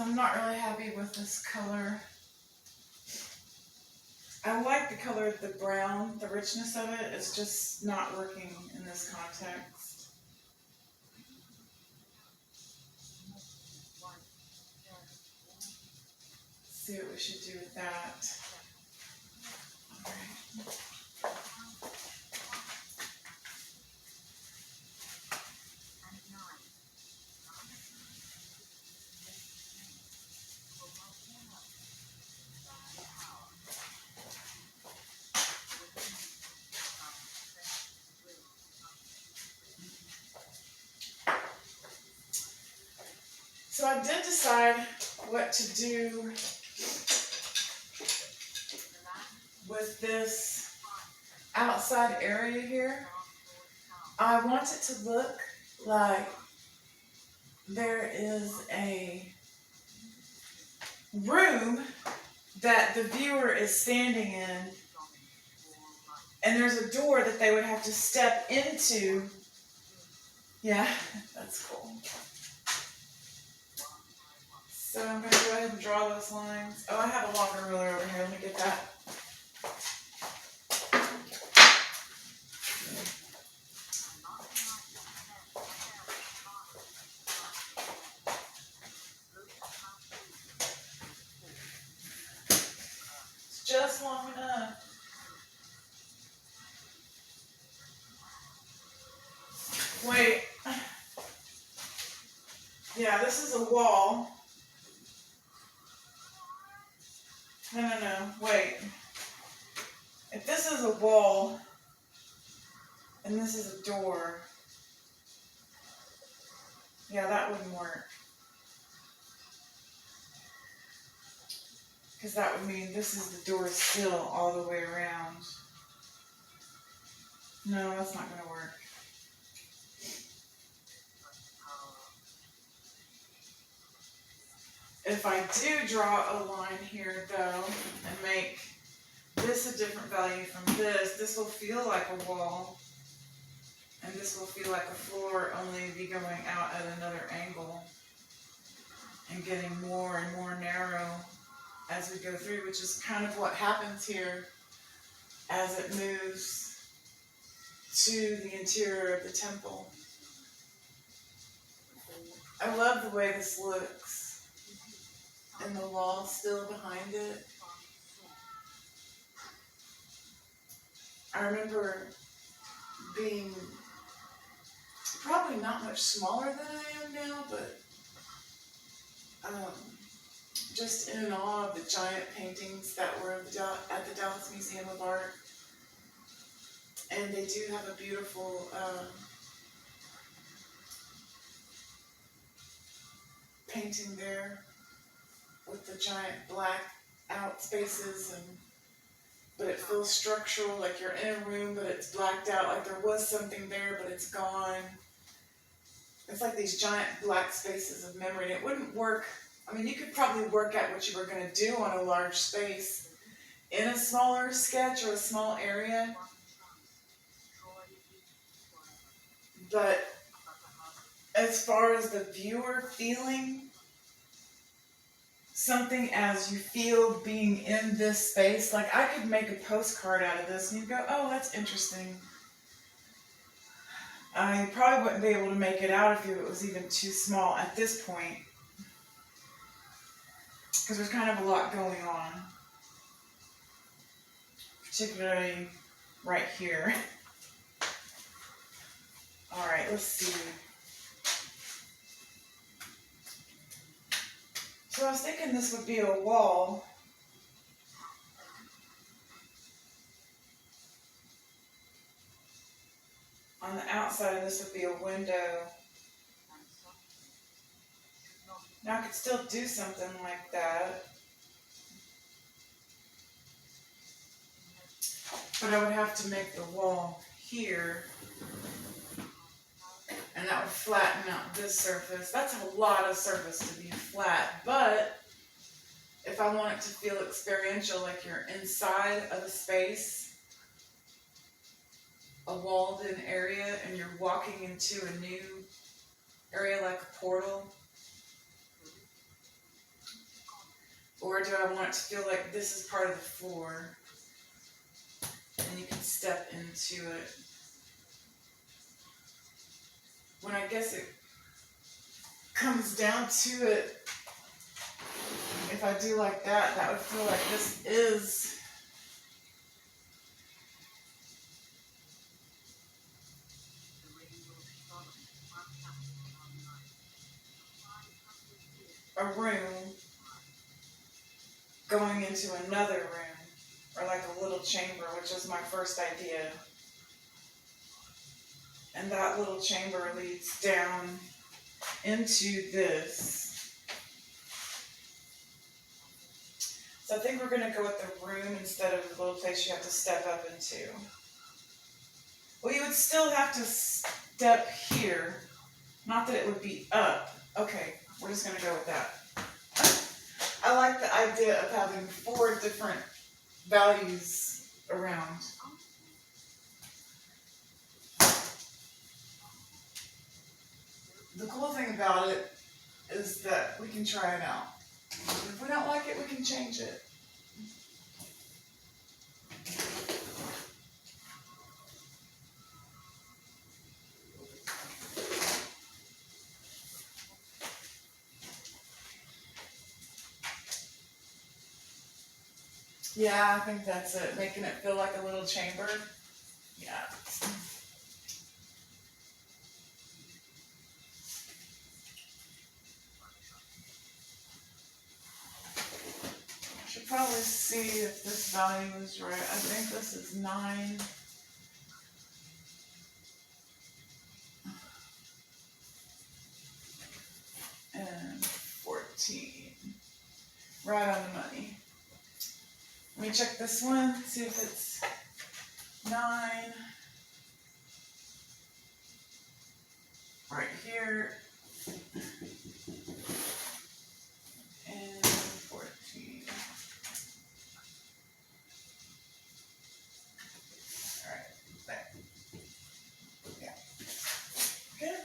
So I'm not really happy with this color. I like the color of the brown, the richness of it. It's just not working in this context. Let's see what we should do with that. All right. So I did decide what to do with this outside area here. I want it to look like there is a room that the viewer is standing in, and there's a door that they would have to step into. Yeah, that's cool. So I'm going to go ahead and draw those lines. Oh, I have a longer ruler over here. Let me get that. It's just long enough. Wait. Yeah, this is a wall. No. Wait. If this is a wall and this is a door, yeah, that wouldn't work. Because that would mean this is the door still all the way around. No, that's not going to work. If I do draw a line here, though, and make this a different value from this, this will feel like a wall, and this will feel like a floor, only be going out at another angle and getting more and more narrow as we go through, which is kind of what happens here as it moves to the interior of the temple. I love the way this looks. And the wall still behind it. I remember being probably not much smaller than I am now, but just in awe of the giant paintings that were at the Dallas Museum of Art. And they do have a beautiful painting there with the giant black out spaces, but it feels structural, like you're in a room but it's blacked out, like there was something there but it's gone. It's like these giant black spaces of memory, and it wouldn't work. I mean, you could probably work out what you were going to do on a large space in a smaller sketch or a small area, but as far as the viewer feeling something as you feel being in this space, like I could make a postcard out of this and you go, oh, that's interesting. I probably wouldn't be able to make it out if it was even too small at this point, because there's kind of a lot going on, particularly right here. All right, let's see. So I was thinking this would be a wall. On the outside of this would be a window. Now I could still do something like that, but I would have to make the wall here, and that would flatten out this surface. That's a lot of surface to be flat, but if I want it to feel experiential, like you're inside of a space, a walled-in area, and you're walking into a new area like a portal, Or do I want it to feel like this is part of the floor and you can step into it? When I guess it comes down to it, if I do like that, that would feel like this is a room going into another room, or like a little chamber, which is my first idea. And that little chamber leads down into this. So I think we're going to go with the room instead of the little place you have to step up into. Well, you would still have to step here. Not that it would be up. Okay, we're just going to go with that. I like the idea of having 4 different values around. The cool thing about it is that we can try it out. If we don't like it, we can change it. Yeah, I think that's it. Making it feel like a little chamber. Yeah. I should probably see if this value is right. I think this is 9. And 14. Right on the money. Let me check this one, see if it's 9. Right here. And 14. Alright, there. Yeah. Okay.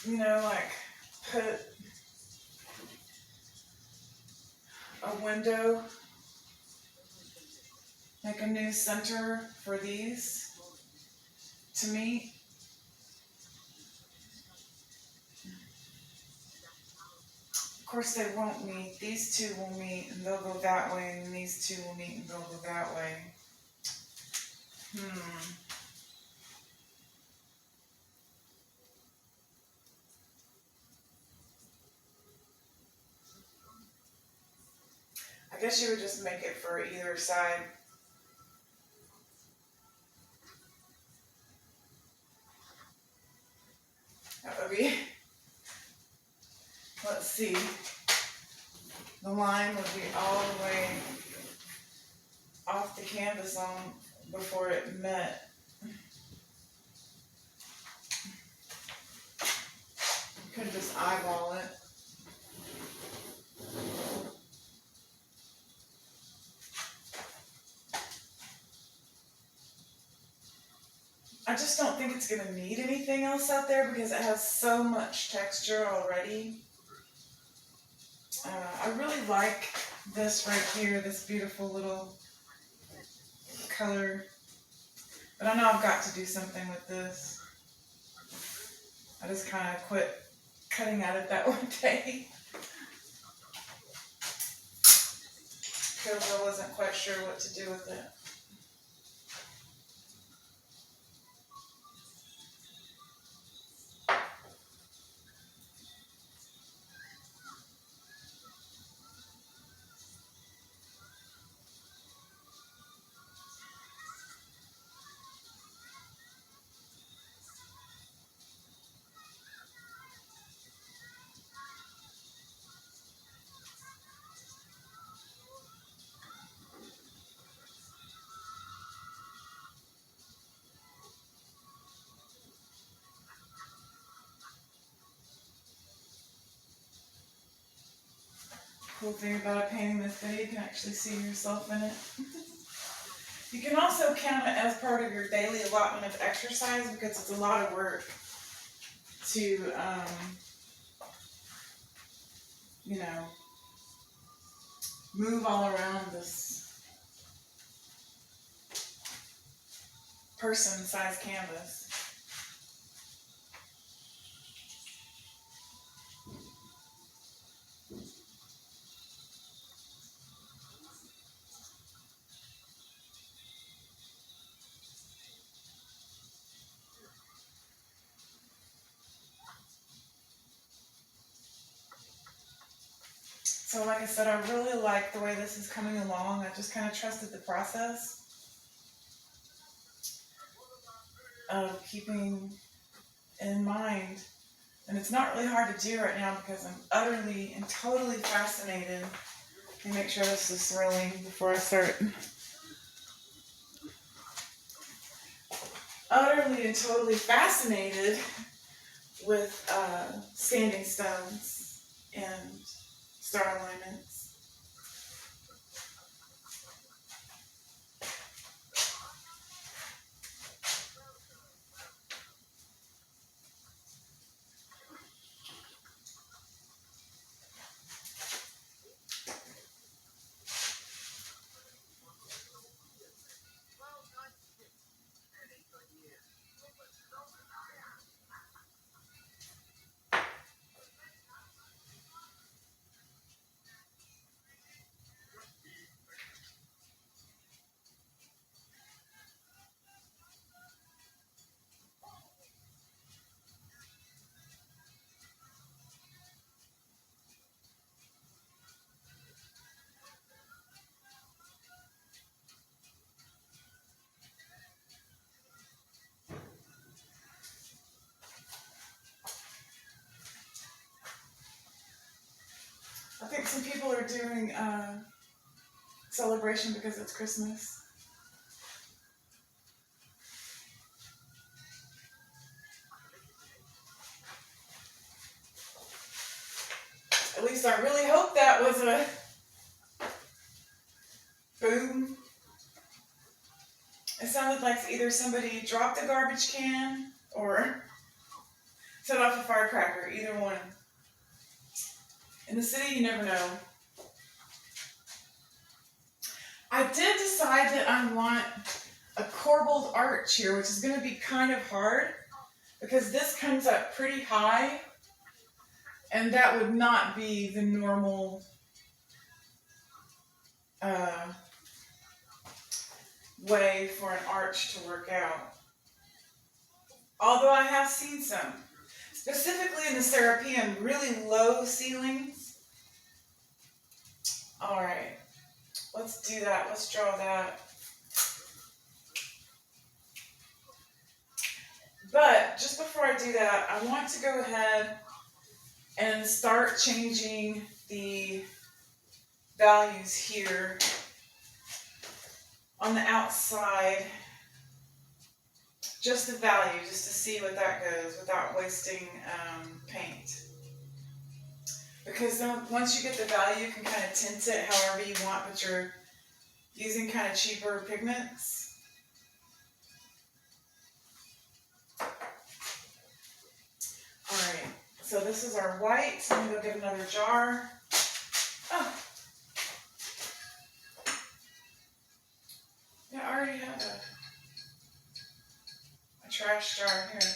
you know, like put a window, like a new center for these to meet. Of course they won't meet. These two will meet and they'll go that way, and these two will meet and they'll go that way. I guess you would just make it for either side. That would be, let's see, the line would be all the way off the canvas on before it met. You could just eyeball it. I just don't think it's going to need anything else out there because it has so much texture already. I really like this right here, this beautiful little color. But I know I've got to do something with this. I just kind of quit cutting at it that one day because I wasn't quite sure what to do with it. Cool thing about painting this day, you can actually see yourself in it. You can also count it as part of your daily allotment of exercise because it's a lot of work to, you know, move all around this person-sized canvas. So like I said, I really like the way this is coming along. I just kind of trusted the process of keeping in mind. And it's not really hard to do right now because I'm utterly and totally fascinated. Let me make sure this is swirling before I start. Utterly and totally fascinated with standing stones and star alignments. I think some people are doing celebration because it's Christmas. At least I really hope that was a boom. It sounded like either somebody dropped a garbage can or set off a firecracker, either one. In the city, you never know. I did decide that I want a corbelled arch here, which is going to be kind of hard because this comes up pretty high, and that would not be the normal way for an arch to work out. Although I have seen some, specifically in the Serapeum, really low ceilings. All right, let's do that. Let's draw that. But just before I do that, I want to go ahead and start changing the values here on the outside. Just the value, just to see what that goes without wasting paint. Because then once you get the value, you can kind of tint it however you want, but you're using kind of cheaper pigments. Alright, so this is our white. So I'm going to go get another jar. Oh. Yeah, I already have a trash jar here.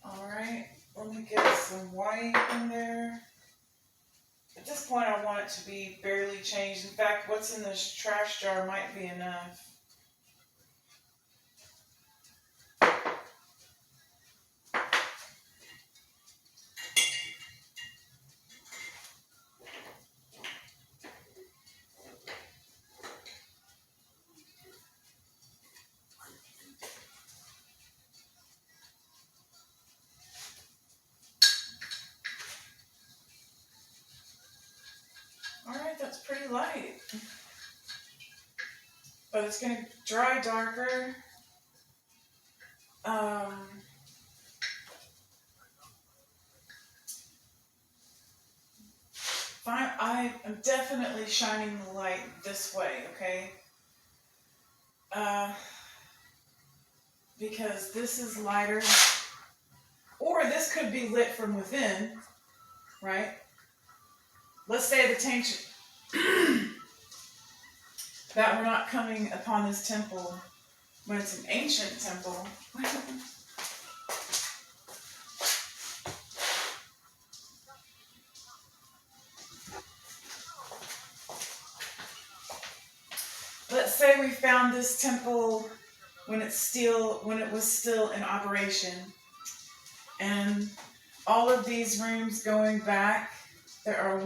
Alright, let me get some white in there. At this point, I want it to be barely changed. In fact, what's in this trash jar might be enough. Alright, that's pretty light. But it's going to dry darker. I am definitely shining the light this way, okay? Because this is lighter. Or this could be lit from within, right? Let's say the tension that we're not coming upon this temple when it's an ancient temple. Let's say we found this temple when it was still in operation, and all of these rooms going back, there are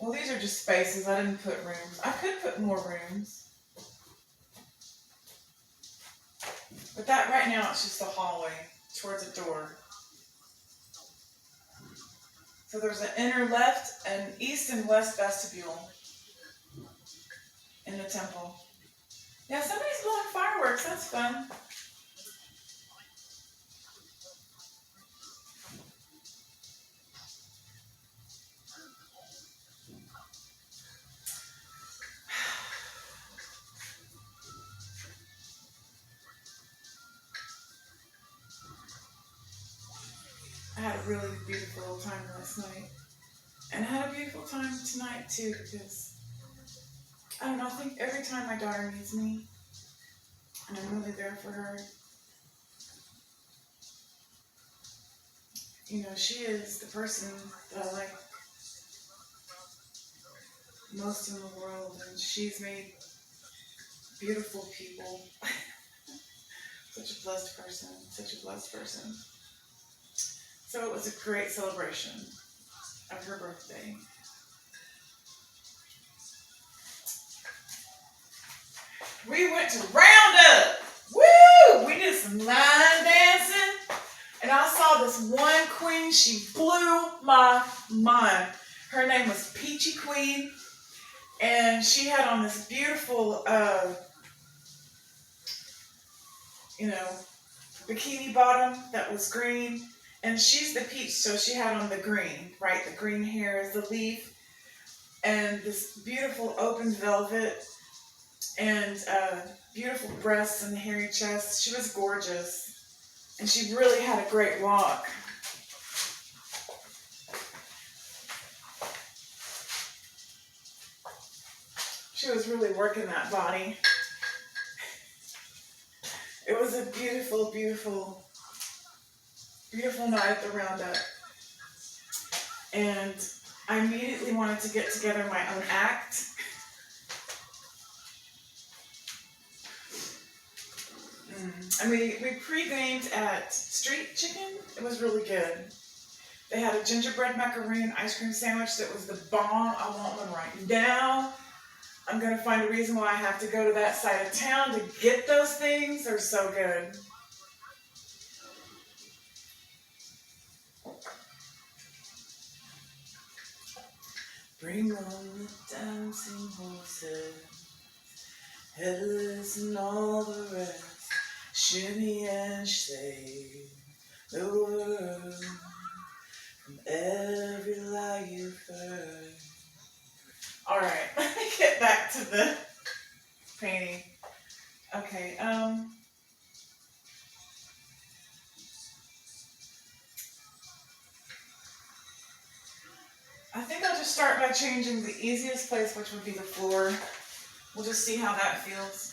well, these are just spaces. I didn't put rooms. I could put more rooms, but that right now it's just a hallway towards a door. So there's an inner left and east and west vestibule in the temple. Yeah, somebody's blowing fireworks. That's fun. I had a really beautiful time last night. And I had a beautiful time tonight too, because I don't know, I think every time my daughter needs me, and I'm really there for her, you know, she is the person that I like most in the world, and she's made beautiful people. Such a blessed person, such a blessed person. So it was a great celebration of her birthday. We went to Roundup. Woo! We did some line dancing. And I saw this one queen. She blew my mind. Her name was Peachy Queen. And she had on this beautiful, bikini bottom that was green. And she's the peach, so she had on the green, right? The green hair is the leaf. And this beautiful open velvet. and beautiful breasts and hairy chest. She was gorgeous, and she really had a great walk. She was really working that body. It was a beautiful, beautiful, beautiful night at the roundup. And I immediately wanted to get together my own act. And we pre-gamed at Street Chicken. It was really good. They had a gingerbread macaroon ice cream sandwich that was the bomb. I want one right now. I'm going to find a reason why I have to go to that side of town to get those things. They're so good. Bring on the dancing horses, headless and all the rest. Shimmy and shake the world from every lie you've heard. Alright, let me get back to the painting. Okay, I think I'll just start by changing the easiest place, which would be the floor. We'll just see how that feels.